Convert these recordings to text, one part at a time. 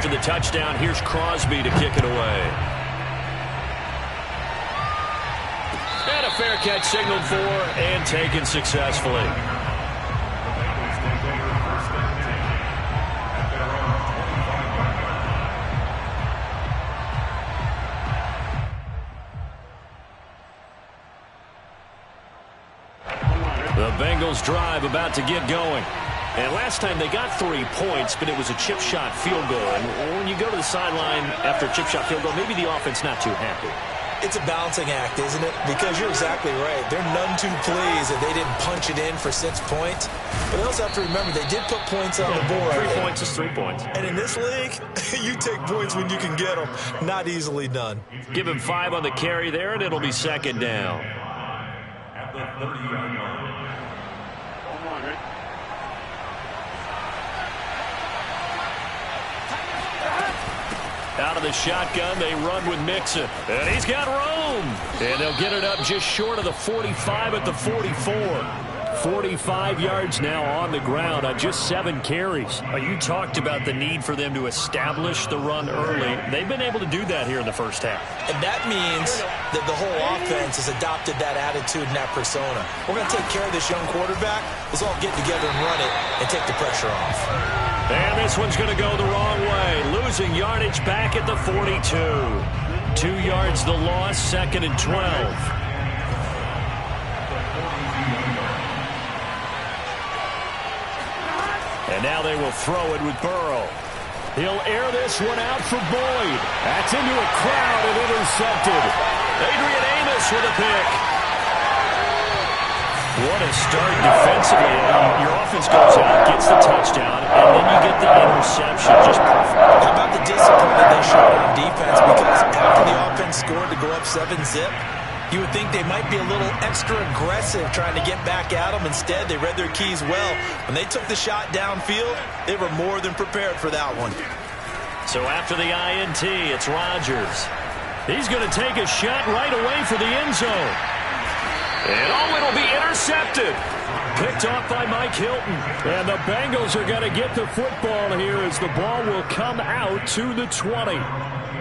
after the touchdown. Here's Crosby to kick it away. And a fair catch signaled for and taken successfully. The Bengals drive about to get going. And last time they got 3 points, but it was a chip shot field goal. And when you go to the sideline after a chip shot field goal, maybe the offense not too happy. It's a balancing act, isn't it? Because you're exactly right. They're none too pleased that they didn't punch it in for 6 points. But they also have to remember they did put points on the board. 3 points is 3 points. And in this league, you take points when you can get them. Not easily done. Give him 5 on the carry there, and it'll be second down. At the 30-yard line. Out of the shotgun, they run with Mixon. And he's got room. And they'll get it up just short of the 45 at the 44. 45 yards now on the ground on just 7 carries. You talked about the need for them to establish the run early. They've been able to do that here in the first half. And that means that the whole offense has adopted that attitude and that persona. We're going to take care of this young quarterback. Let's all get together and run it and take the pressure off. And this one's going to go the wrong way. Losing yardage back at the 42. 2 yards the loss, 2nd and 12. And now they will throw it with Burrow. He'll air this one out for Boyd. That's into a crowd and intercepted. Adrian Amos with a pick. What a start defensively. Your offense goes out, gets the touchdown, and then you get the interception. Just perfect. How about the discipline that they showed on defense? Because after the offense scored to go up 7-zip, you would think they might be a little extra aggressive trying to get back at them. Instead, they read their keys well. When they took the shot downfield, they were more than prepared for that one. So after the INT, it's Rodgers. He's going to take a shot right away for the end zone. And it'll be intercepted. Picked off by Mike Hilton. And the Bengals are going to get the football here as the ball will come out to the 20.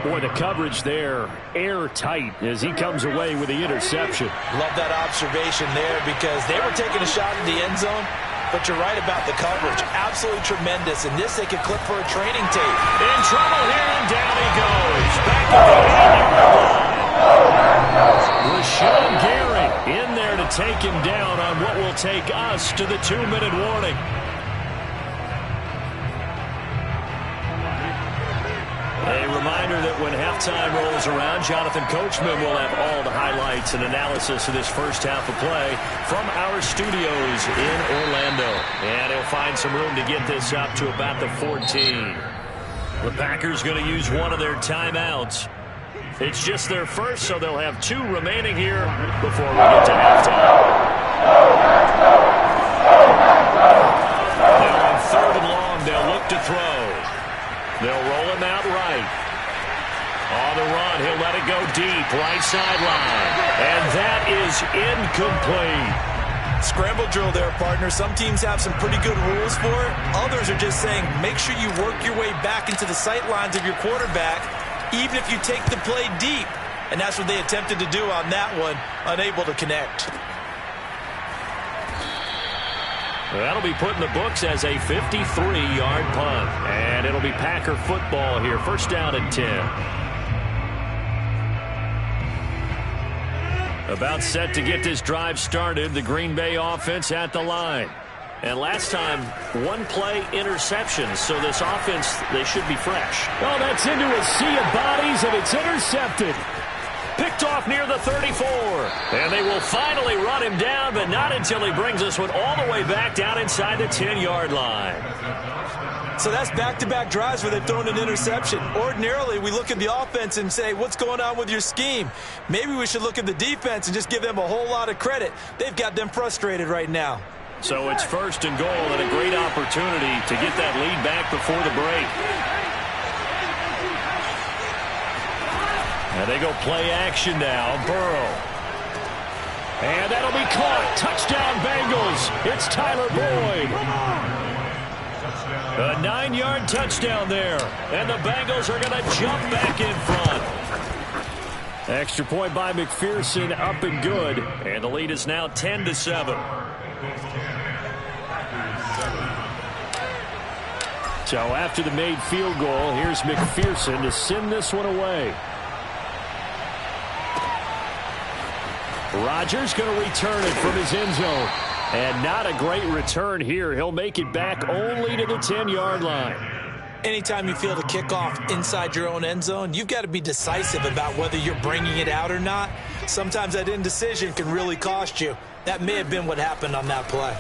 Boy, the coverage there, airtight as he comes away with the interception. Love that observation there because they were taking a shot at the end zone, but you're right about the coverage. Absolutely tremendous. And this they could clip for a training tape. In trouble here, and down he goes. Back at the 8-yard line. Rashawn Gary in there to take him down on what will take us to the 2-minute warning. A reminder that when halftime rolls around, Jonathan Coachman will have all the highlights and analysis of this first half of play from our studios in Orlando. And he'll find some room to get this up to about the 14. The Packers going to use one of their timeouts. It's just their first, so they'll have 2 remaining here before we get to halftime. Now on 3rd and long, they'll look to throw. They'll roll him out right. On the run, he'll let it go deep, right sideline. And that is incomplete. Scramble drill there, partner. Some teams have some pretty good rules for it. Others are just saying, make sure you work your way back into the sight lines of your quarterback, even if you take the play deep. And that's what they attempted to do on that one, unable to connect. That'll be put in the books as a 53-yard punt. And it'll be Packer football here. First down and 10. About set to get this drive started. The Green Bay offense at the line. And last time, 1-play interception. So this offense, they should be fresh. Oh, that's into a sea of bodies, and it's intercepted. Picked off near the 34. And they will finally run him down, but not until he brings this one all the way back down inside the 10-yard line. So that's back-to-back drives where they've thrown an interception. Ordinarily, we look at the offense and say, what's going on with your scheme? Maybe we should look at the defense and just give them a whole lot of credit. They've got them frustrated right now. So it's 1st and goal and a great opportunity to get that lead back before the break. And they go play action now. Burrow. And that'll be caught. Touchdown Bengals. It's Tyler Boyd. A 9-yard touchdown there. And the Bengals are going to jump back in front. Extra point by McPherson, up and good. And the lead is now 10-7. So after the made field goal, here's McPherson to send this one away. Rodgers going to return it from his end zone. And not a great return here. He'll make it back only to the 10-yard line. Anytime you field a kickoff inside your own end zone, you've got to be decisive about whether you're bringing it out or not. Sometimes that indecision can really cost you. That may have been what happened on that play.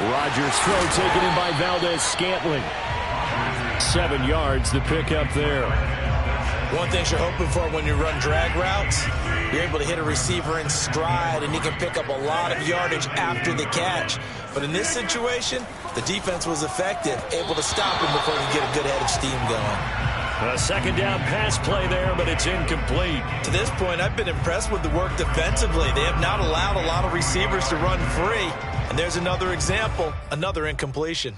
Rodgers' throw taken in by Valdez-Scantling. 7 yards, the pickup there. One thing you're hoping for when you run drag routes, you're able to hit a receiver in stride, and he can pick up a lot of yardage after the catch. But in this situation, the defense was effective, able to stop him before he could get a good head of steam going. A second down pass play there, but it's incomplete. To this point, I've been impressed with the work defensively. They have not allowed a lot of receivers to run free. And there's another example, another incompletion.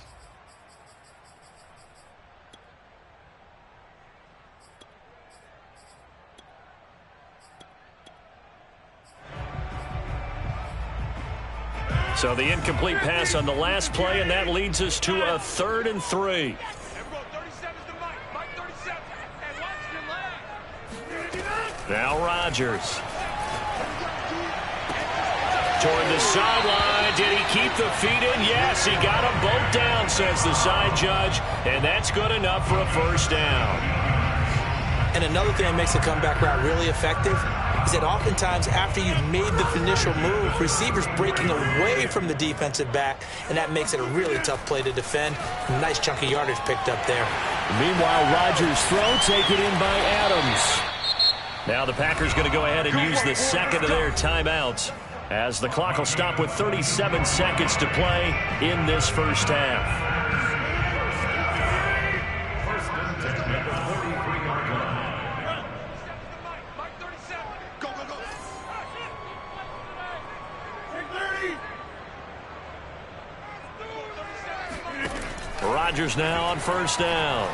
So the incomplete pass on the last play, and that leads us to a 3rd and 3. Now Rodgers. Toward the sideline. Did he keep the feet in? Yes, he got them both down, says the side judge. And that's good enough for a first down. And another thing that makes a comeback route really effective is that oftentimes after you've made the initial move, receivers breaking away from the defensive back, and that makes it a really tough play to defend. Nice chunk of yardage picked up there. Meanwhile, Rodgers' throw taken in by Adams. Now the Packers going to go ahead and use the second of their timeouts, as the clock will stop with 37 seconds to play in this first half. Rodgers now on first down.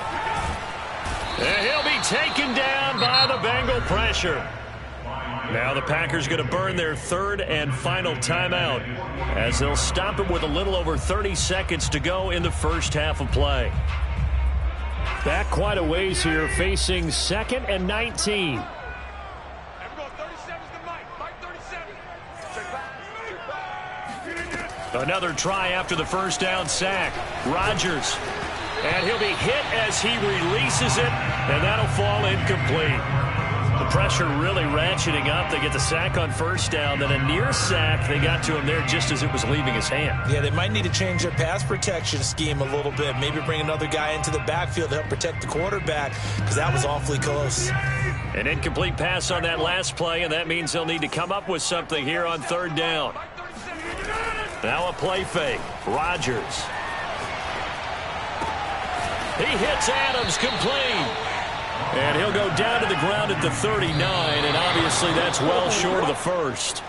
And he'll be taken down by the Bengal pressure. Now the Packers going to burn their 3rd and final timeout, as they'll stop it with a little over 30 seconds to go in the first half of play. Back quite a ways here, facing 2nd and 19. Another try after the first down sack. Rodgers. And he'll be hit as he releases it, and that'll fall incomplete. The pressure really ratcheting up. They get the sack on first down, then a near sack. They got to him there just as it was leaving his hand. Yeah, they might need to change their pass protection scheme a little bit. Maybe bring another guy into the backfield to help protect the quarterback, because that was awfully close. An incomplete pass on that last play, and that means they'll need to come up with something here on 3rd down. Now a play fake. Rodgers. He hits Adams complete. And he'll go down to the ground at the 39, and obviously that's well short of the first.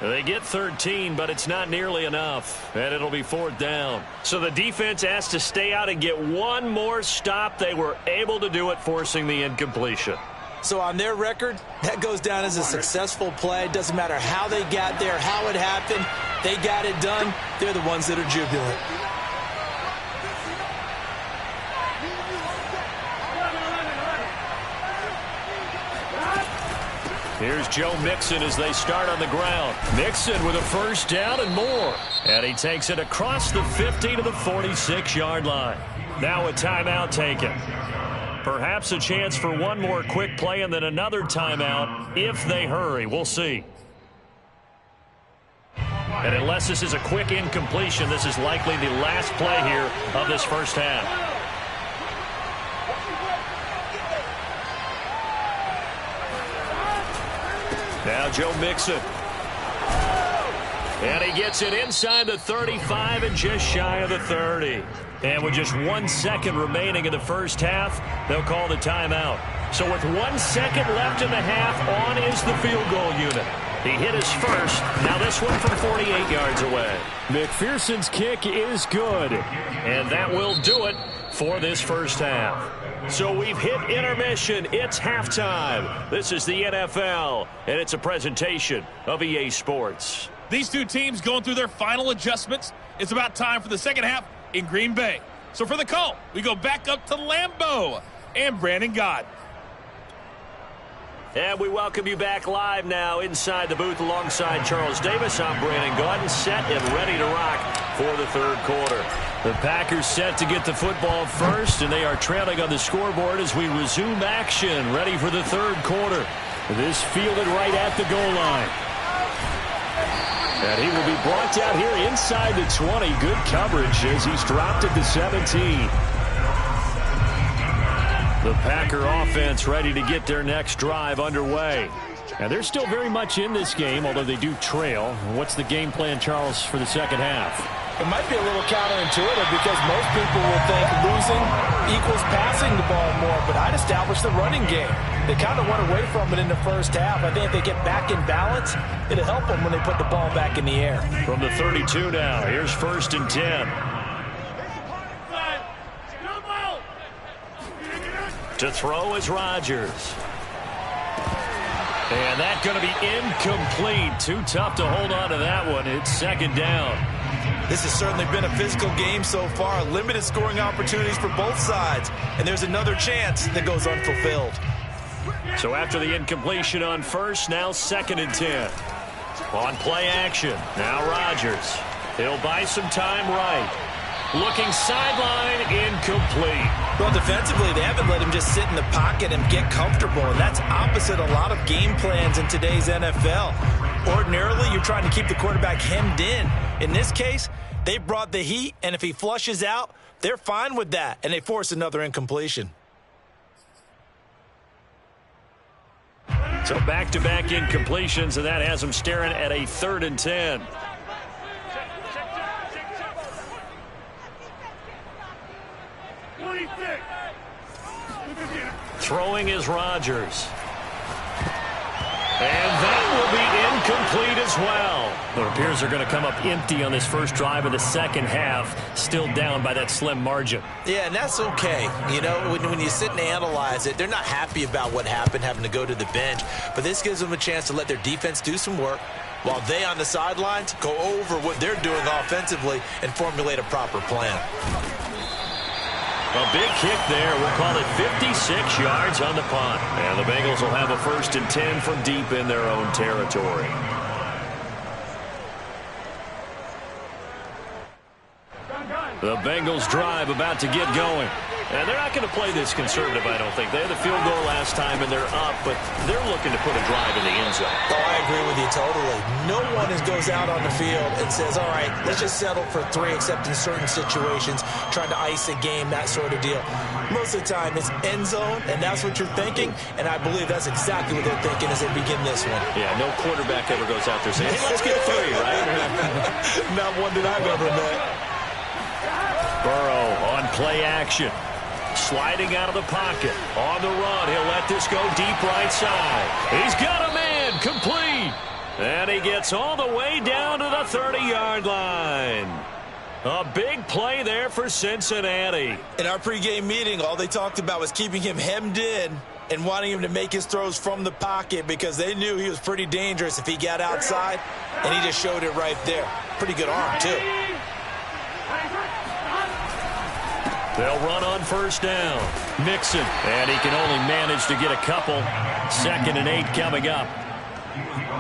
They get 13, but it's not nearly enough, and it'll be 4th down. So the defense has to stay out and get one more stop. They were able to do it, forcing the incompletion. So on their record, that goes down as a successful play. It doesn't matter how they got there, how it happened. They got it done. They're the ones that are jubilant. Here's Joe Mixon as they start on the ground. Mixon with a first down and more. And he takes it across the 50 to the 46-yard line. Now a timeout taken. Perhaps a chance for one more quick play and then another timeout if they hurry. We'll see. And unless this is a quick incompletion, this is likely the last play here of this first half. Now Joe Mixon. And he gets it inside the 35 and just shy of the 30. And with just 1 second remaining in the first half, they'll call the timeout. So with 1 second left in the half, on is the field goal unit. He hit his first. Now this one from 48 yards away. McPherson's kick is good. And that will do it for this first half. So we've hit intermission. It's halftime. This is the NFL, and it's a presentation of EA Sports. These two teams going through their final adjustments. It's about time for the second half in Green Bay. So for the call, we go back up to Lambeau and Brandon Gaudin. And we welcome you back live now inside the booth alongside Charles Davis. I'm Brandon Gaudin, set and ready to rock for the third quarter. The Packers set to get the football first, and they are trailing on the scoreboard as we resume action, ready for the third quarter. This fielded right at the goal line. And he will be brought down here inside the 20. Good coverage as he's dropped at the 17. The Packer offense ready to get their next drive underway. And they're still very much in this game, although they do trail. What's the game plan, Charles, for the second half? It might be a little counterintuitive because most people will think losing equals passing the ball more, but I'd establish the running game. They kind of went away from it in the first half. I think if they get back in balance, it'll help them when they put the ball back in the air. From the 32 now, here's 1st and 10. To throw is Rodgers. And that's going to be incomplete. Too tough to hold on to that one. It's second down. This has certainly been a physical game so far. Limited scoring opportunities for both sides. And there's another chance that goes unfulfilled. So after the incompletion on first, now 2nd and 10. On play action. Now Rodgers. He'll buy some time right. Looking sideline, incomplete. Well, defensively, they haven't let him just sit in the pocket and get comfortable, and that's opposite a lot of game plans in today's NFL. Ordinarily, you're trying to keep the quarterback hemmed in. In this case, they brought the heat, and if he flushes out, they're fine with that, and they force another incompletion. So back-to-back incompletions, and that has him staring at a 3rd and 10. Throwing is Rodgers. And that will be incomplete as well. It appears they're going to come up empty on this first drive of the second half, still down by that slim margin. Yeah, and that's okay. You know, when you sit and analyze it, they're not happy about what happened, having to go to the bench. But this gives them a chance to let their defense do some work while they on the sidelines go over what they're doing offensively and formulate a proper plan. A big kick there. We'll call it 56 yards on the punt. And the Bengals will have a 1st and 10 from deep in their own territory. The Bengals drive about to get going. And they're not going to play this conservative, I don't think. They had the field goal last time, and they're up, but they're looking to put a drive in the end zone. Oh, I agree with you totally. No one goes out on the field and says, all right, let's just settle for 3, except in certain situations, trying to ice a game, that sort of deal. Most of the time, it's end zone, and that's what you're thinking, and I believe that's exactly what they're thinking as they begin this one. Yeah, no quarterback ever goes out there saying, hey, let's get 3, right? Not one that I've ever met. Burrow on play action. Sliding out of the pocket. On the run. He'll let this go deep right side. He's got a man. Complete. And he gets all the way down to the 30-yard line. A big play there for Cincinnati. In our pregame meeting, all they talked about was keeping him hemmed in and wanting him to make his throws from the pocket because they knew he was pretty dangerous if he got outside, and he just showed it right there. Pretty good arm, too. They'll run on 1st down. Mixon, and he can only manage to get a couple. 2nd and 8 coming up.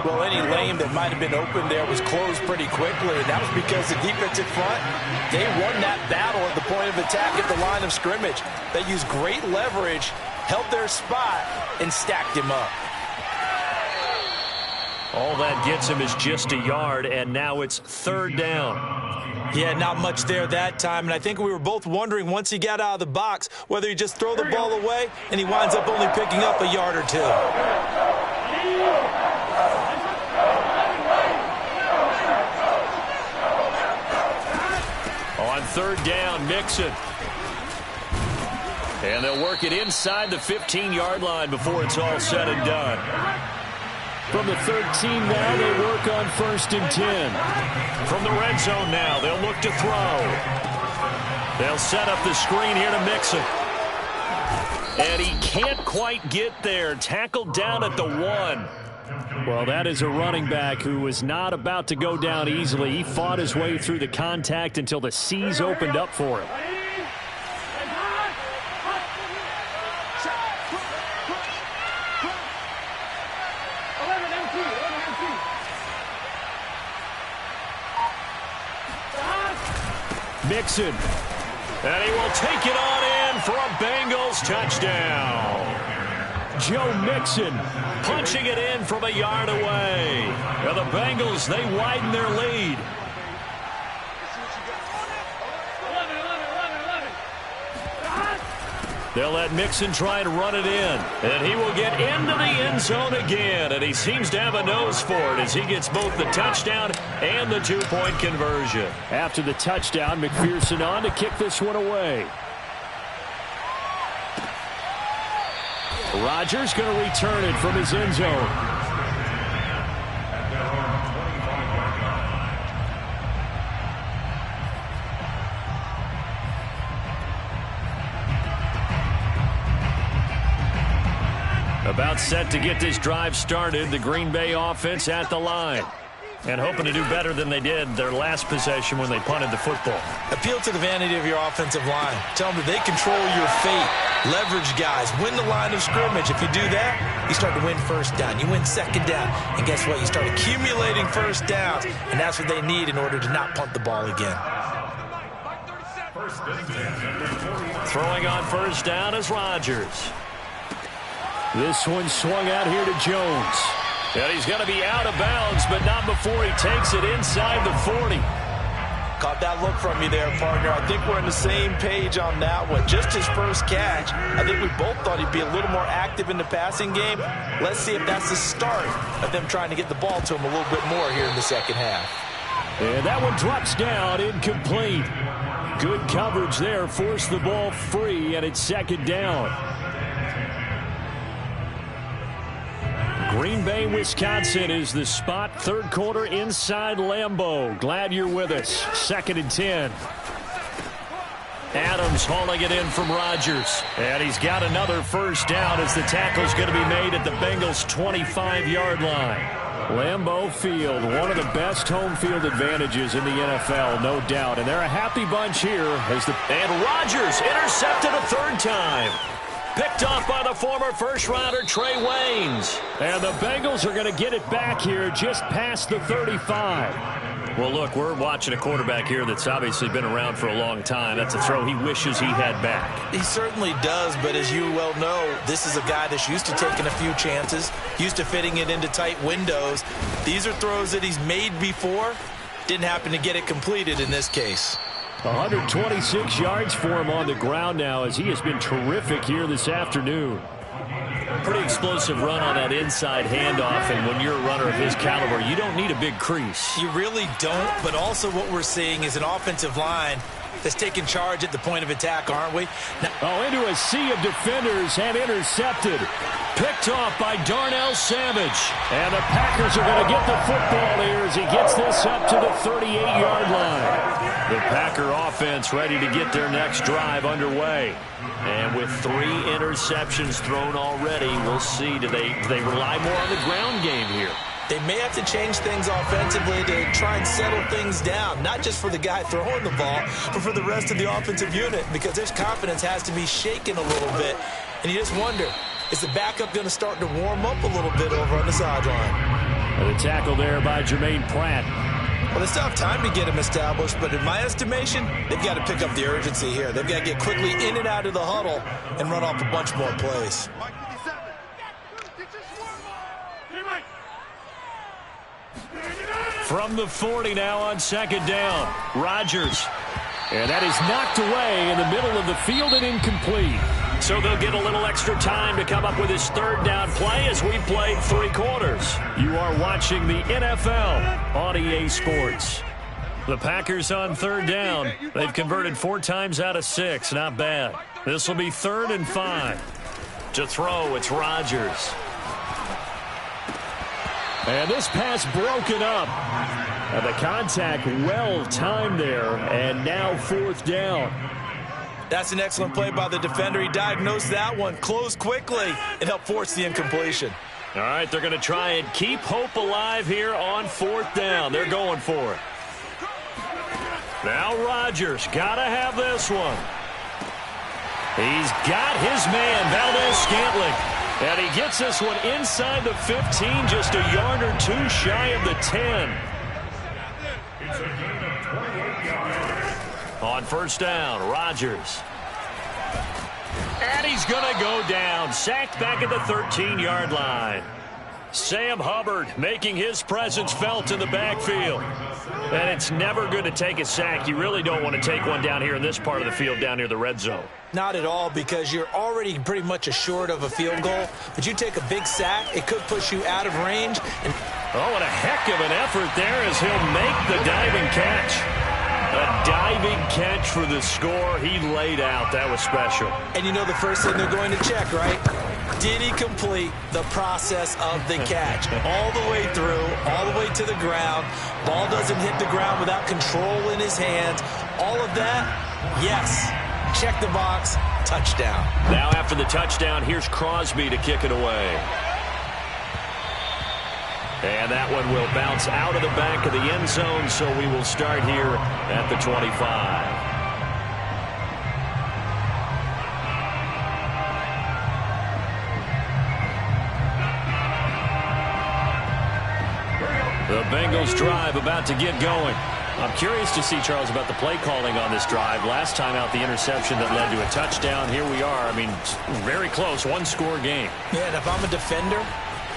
Well, any lane that might have been open there was closed pretty quickly, and that was because the defensive front, they won that battle at the point of attack at the line of scrimmage. They used great leverage, held their spot, and stacked him up. All that gets him is just a yard, and now it's 3rd down. Yeah, not much there that time, and I think we were both wondering once he got out of the box whether he'd just throw the ball away, and he winds up only picking up a yard or 2. On 3rd down, Mixon. And they'll work it inside the 15-yard line before it's all said and done. From the 13 now, they work on 1st and 10. From the red zone now, they'll look to throw. They'll set up the screen here to Mixon. And he can't quite get there. Tackled down at the 1. Well, that is a running back who was not about to go down easily. He fought his way through the contact until the seas opened up for him. Mixon. And he will take it on in for a Bengals touchdown. Joe Mixon punching it in from a yard away. And the Bengals, they widen their lead. They'll let Mixon try to run it in. And he will get into the end zone again. And he seems to have a nose for it as he gets both the touchdown and the 2-point conversion. After the touchdown, McPherson on to kick this one away. Rodgers going to return it from his end zone. About set to get this drive started, the Green Bay offense at the line. And hoping to do better than they did their last possession when they punted the football. Appeal to the vanity of your offensive line. Tell them that they control your fate. Leverage guys. Win the line of scrimmage. If you do that, you start to win first down. You win second down. And guess what? You start accumulating first downs. And that's what they need in order to not punt the ball again. Throwing on first down is Rodgers. This one swung out here to Jones. And he's going to be out of bounds, but not before he takes it inside the 40. Caught that look from you there, partner. I think we're on the same page on that one. Just his first catch. I think we both thought he'd be a little more active in the passing game. Let's see if that's the start of them trying to get the ball to him a little bit more here in the second half. And that one drops down, incomplete. Good coverage there, forced the ball free, and it's second down. Green Bay, Wisconsin is the spot. Third quarter inside Lambeau. Glad you're with us. 2nd and 10. Adams hauling it in from Rodgers. And he's got another first down as the tackle's going to be made at the Bengals' 25-yard line. Lambeau Field, one of the best home field advantages in the NFL, no doubt. And they're a happy bunch here as And Rodgers intercepted a third time. Picked off by the former first-rounder Trey Waynes. And the Bengals are going to get it back here just past the 35. Well, look, we're watching a quarterback here that's obviously been around for a long time. That's a throw he wishes he had back. He certainly does, but as you well know, this is a guy that's used to taking a few chances, used to fitting it into tight windows. These are throws that he's made before. Didn't happen to get it completed in this case. 126 yards for him on the ground now as he has been terrific here this afternoon. Pretty explosive run on that inside handoff, and when you're a runner of his caliber, you don't need a big crease. You really don't, but also what we're seeing is an offensive line that's taking charge at the point of attack, aren't we? Now, into a sea of defenders and intercepted. Picked off by Darnell Savage. And the Packers are going to get the football here as he gets this up to the 38-yard line. The Packer offense ready to get their next drive underway. And with 3 interceptions thrown already, we'll see. Do they rely more on the ground game here? They may have to change things offensively to try and settle things down, not just for the guy throwing the ball, but for the rest of the offensive unit, because their confidence has to be shaken a little bit. And you just wonder, is the backup going to start to warm up a little bit over on the sideline? The tackle there by Jermaine Pratt. Well, they still have time to get him established, but in my estimation, they've got to pick up the urgency here. They've got to get quickly in and out of the huddle and run off a bunch more plays. From the 40 now on second down, Rodgers. And that is knocked away in the middle of the field and incomplete. So they'll get a little extra time to come up with his third down play as we played 3 quarters. You are watching the NFL on EA Sports. The Packers on third down. They've converted 4 times out of 6. Not bad. This will be 3rd and 5. To throw, it's Rodgers. And this pass broken up. And the contact well timed there, and now 4th down. That's an excellent play by the defender. He diagnosed that one, closed quickly, and helped force the incompletion. All right, they're going to try and keep hope alive here on 4th down. They're going for it. Now Rodgers got to have this one. He's got his man, Valdez-Scantling. And he gets this one inside the 15, just a yard or two shy of the 10. On 1st down, Rodgers. And he's going to go down, sacked back at the 13-yard line. Sam Hubbard making his presence felt in the backfield. And it's never good to take a sack. You really don't want to take one down here in this part of the field down near the red zone. Not at all, because you're already pretty much assured of a field goal. But you take a big sack, it could push you out of range. And oh, and a heck of an effort there as he'll make the diving catch. A diving catch for the score. He laid out. That was special. And you know the first thing they're going to check, right? Did he complete the process of the catch? All the way through, all the way to the ground. Ball doesn't hit the ground without control in his hands. All of that, yes. Check the box, touchdown. Now after the touchdown, here's Crosby to kick it away. And that one will bounce out of the back of the end zone, so we will start here at the 25. The Bengals drive about to get going. I'm curious to see, Charles, about the play calling on this drive. Last time out, the interception that led to a touchdown. Here we are. I mean, very close, one-score game. Yeah, and if I'm a defender,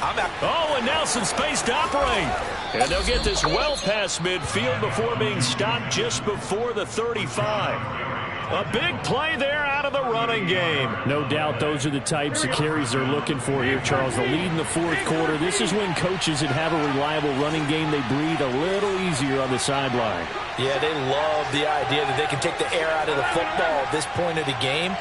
I'm out. Oh, and now some space to operate. And they'll get this well past midfield before being stopped just before the 35. A big play there out of the running game. No doubt those are the types of carries they're looking for here, Charles. The lead in the 4th quarter. This is when coaches that have a reliable running game, they breathe a little easier on the sideline. Yeah, they love the idea that they can take the air out of the football at this point of the game.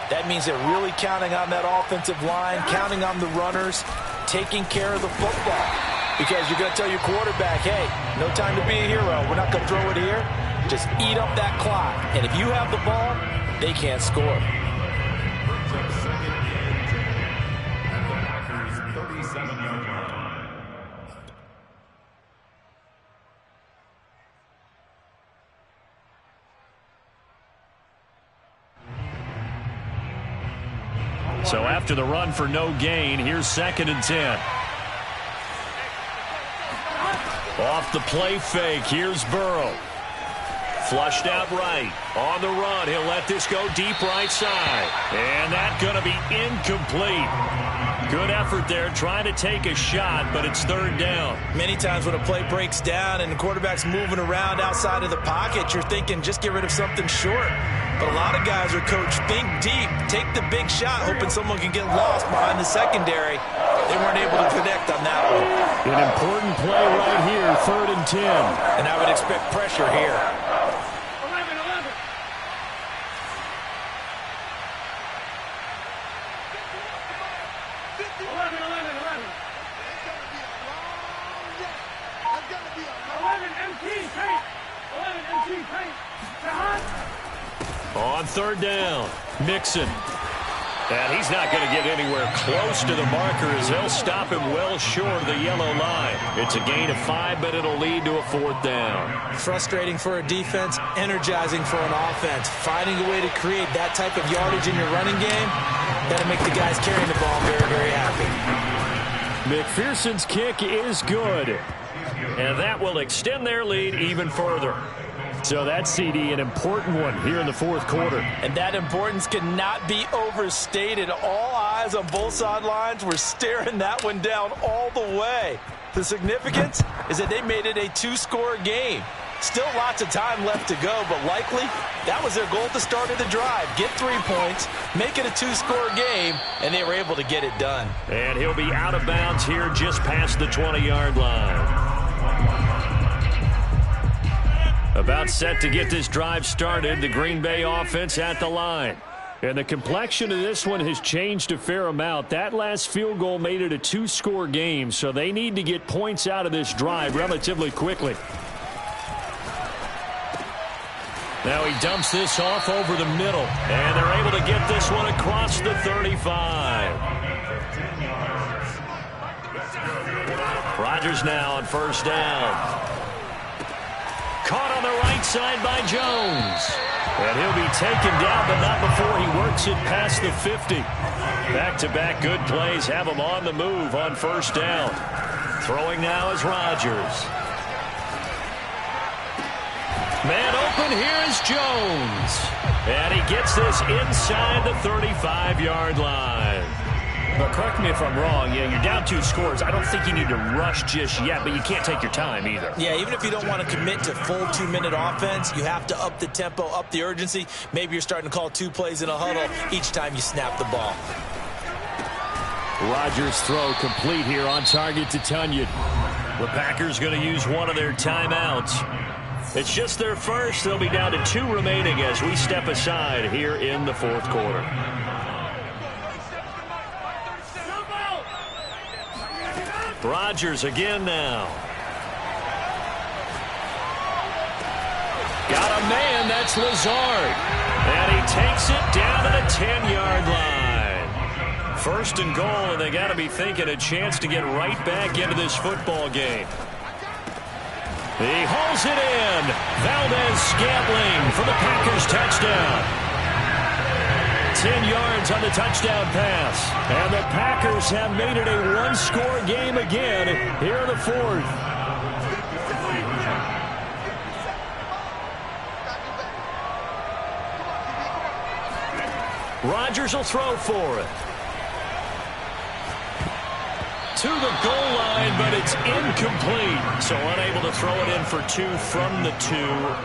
That means they're really counting on that offensive line, counting on the runners, taking care of the football. Because you're going to tell your quarterback, hey, no time to be a hero. We're not going to throw it here. Just eat up that clock. And if you have the ball, they can't score. So after the run for no gain, here's 2nd and 10. Off the play fake, here's Burrow. Flushed out right. On the run, he'll let this go deep right side. And that's going to be incomplete. Good effort there, trying to take a shot, but it's 3rd down. Many times when a play breaks down and the quarterback's moving around outside of the pocket, you're thinking just get rid of something short. But a lot of guys are coached, think deep, take the big shot, hoping someone can get lost behind the secondary. They weren't able to connect on that one. An important play right here, 3rd and 10. And I would expect pressure here. On 3rd down, Mixon. And he's not going to get anywhere close to the marker as they'll stop him well short of the yellow line. It's a gain of 5, but it'll lead to a 4th down. Frustrating for a defense, energizing for an offense. Finding a way to create that type of yardage in your running game, that'll make the guys carrying the ball very, very happy. McPherson's kick is good. And that will extend their lead even further. So that's, CD, an important one here in the 4th quarter. And that importance cannot be overstated. All eyes on both sidelines were staring that one down all the way. The significance is that they made it a 2-score game. Still lots of time left to go, but likely that was their goal at the start of the drive. Get 3 points, make it a 2-score game, and they were able to get it done. And he'll be out of bounds here just past the 20-yard line. About set to get this drive started, the Green Bay offense at the line. And the complexion of this one has changed a fair amount. That last field goal made it a 2-score game, so they need to get points out of this drive relatively quickly. Now he dumps this off over the middle, and they're able to get this one across the 35. Rodgers now on first down. Caught on the right side by Jones. And he'll be taken down, but not before he works it past the 50. Back-to-back good plays have him on the move on first down. Throwing now is Rodgers. Man open, here is Jones. And he gets this inside the 35-yard line. But correct me if I'm wrong, you're down 2 scores. I don't think you need to rush just yet, but you can't take your time either. Yeah, even if you don't want to commit to full 2-minute offense, you have to up the tempo, up the urgency. Maybe you're starting to call 2 plays in a huddle each time you snap the ball. Rodgers' throw complete here on target to Tunyon. The Packers going to use one of their timeouts. It's just their first. They'll be down to 2 remaining as we step aside here in the fourth quarter. Rodgers again now. Got a man, that's Lazard. And he takes it down to the 10-yard line. First and goal, and they got to be thinking a chance to get right back into this football game. He hauls it in. Valdez-Scantling for the Packers touchdown. 10 yards on the touchdown pass. And the Packers have made it a 1-score game again here in the fourth. Rodgers will throw for it. To the goal line, but it's incomplete. So unable to throw it in for 2 from the 2.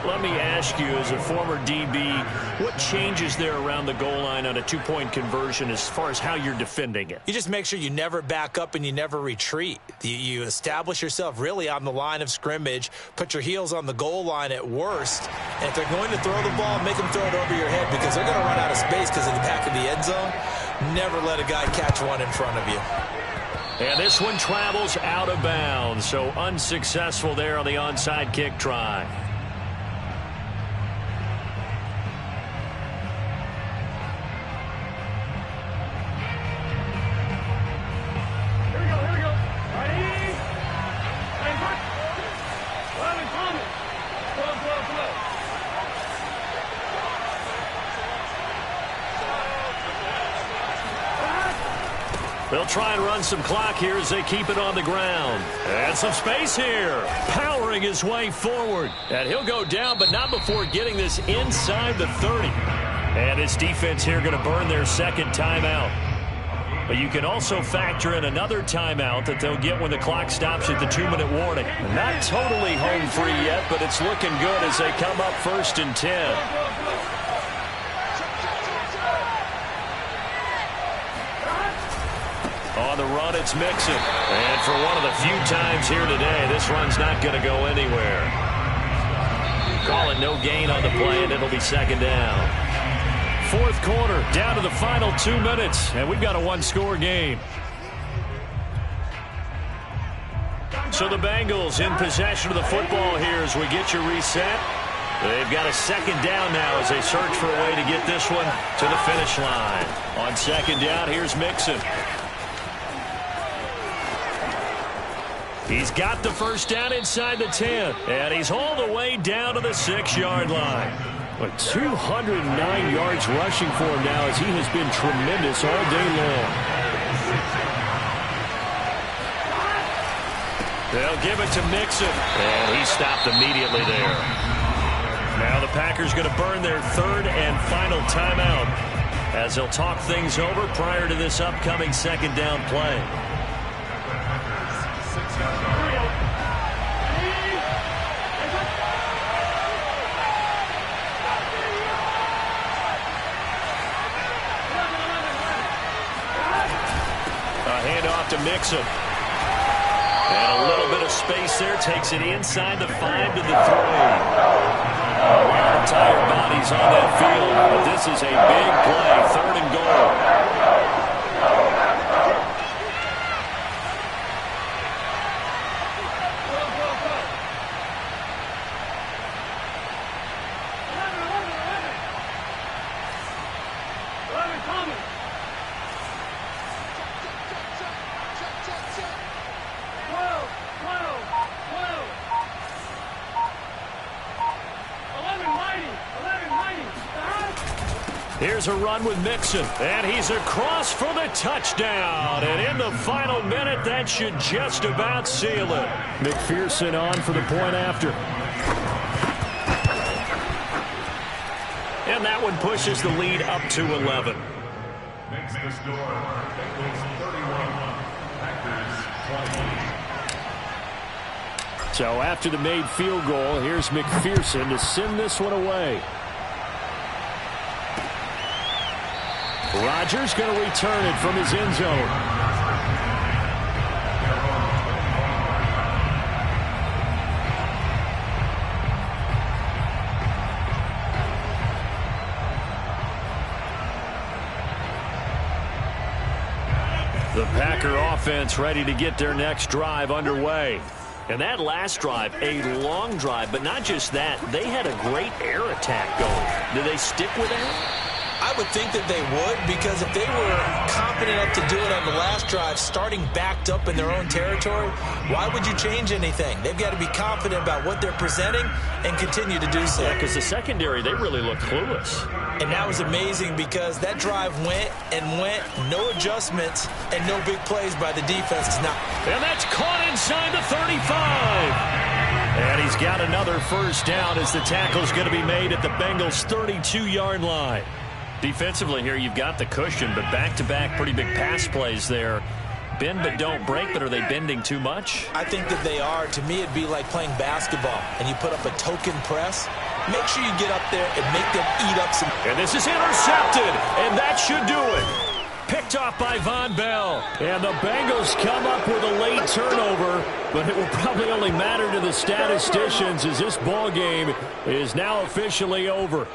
Let me ask you, as a former DB, what changes there around the goal line on a 2-point conversion as far as how you're defending it? You just make sure you never back up and you never retreat. You establish yourself really on the line of scrimmage, put your heels on the goal line at worst, and if they're going to throw the ball, make them throw it over your head because they're going to run out of space because of the back of the end zone. Never let a guy catch one in front of you. And this one travels out of bounds, so unsuccessful there on the onside kick try. They'll try and run some clock here as they keep it on the ground. And some space here. Powering his way forward. And he'll go down, but not before getting this inside the 30. And his defense here going to burn their second timeout. But you can also factor in another timeout that they'll get when the clock stops at the 2-minute warning. Not totally home free yet, but it's looking good as they come up 1st and 10. On the run, it's Mixon. And for one of the few times here today, this run's not going to go anywhere. Call it no gain on the play, and it'll be second down. Fourth quarter, down to the final 2 minutes, and we've got a 1-score game. So the Bengals in possession of the football here as we get you reset. They've got a second down now as they search for a way to get this one to the finish line. On second down, here's Mixon. He's got the first down inside the 10, and he's all the way down to the 6-yard line. But 209 yards rushing for him now as he has been tremendous all day long. They'll give it to Mixon, and he stopped immediately there. Now the Packers going to burn their 3rd and final timeout as they'll talk things over prior to this upcoming second down play. Handoff to Mixon. And a little bit of space there. Takes it inside the 5 to the 3. A lot of tired bodies on that field, but this is a big play, 3rd and goal. Here's a run with Mixon, and he's across for the touchdown. And in the final minute, that should just about seal it. McPherson on for the point after. And that one pushes the lead up to 11. Makes the score. Bengals 31, Packers 20. So after the made field goal, here's McPherson to send this one away. Rodgers going to return it from his end zone. The Packer offense ready to get their next drive underway. And that last drive, a long drive, but not just that. They had a great air attack going. Do they stick with that? I would think that they would, because if they were confident enough to do it on the last drive, starting backed up in their own territory, why would you change anything? They've got to be confident about what they're presenting and continue to do so. Yeah, because the secondary, they really look clueless. And that was amazing because that drive went and went, no adjustments, and no big plays by the defense. And that's caught inside the 35. And he's got another first down as the tackle's going to be made at the Bengals' 32-yard line. Defensively here, you've got the cushion, but back-to-back pretty big pass plays there. Bend but don't break, but are they bending too much? I think that they are. To me, it'd be like playing basketball, and you put up a token press. Make sure you get up there and make them eat up some. And this is intercepted, and that should do it. Picked off by Von Bell. And the Bengals come up with a late turnover, but it will probably only matter to the statisticians as this ball game is now officially over.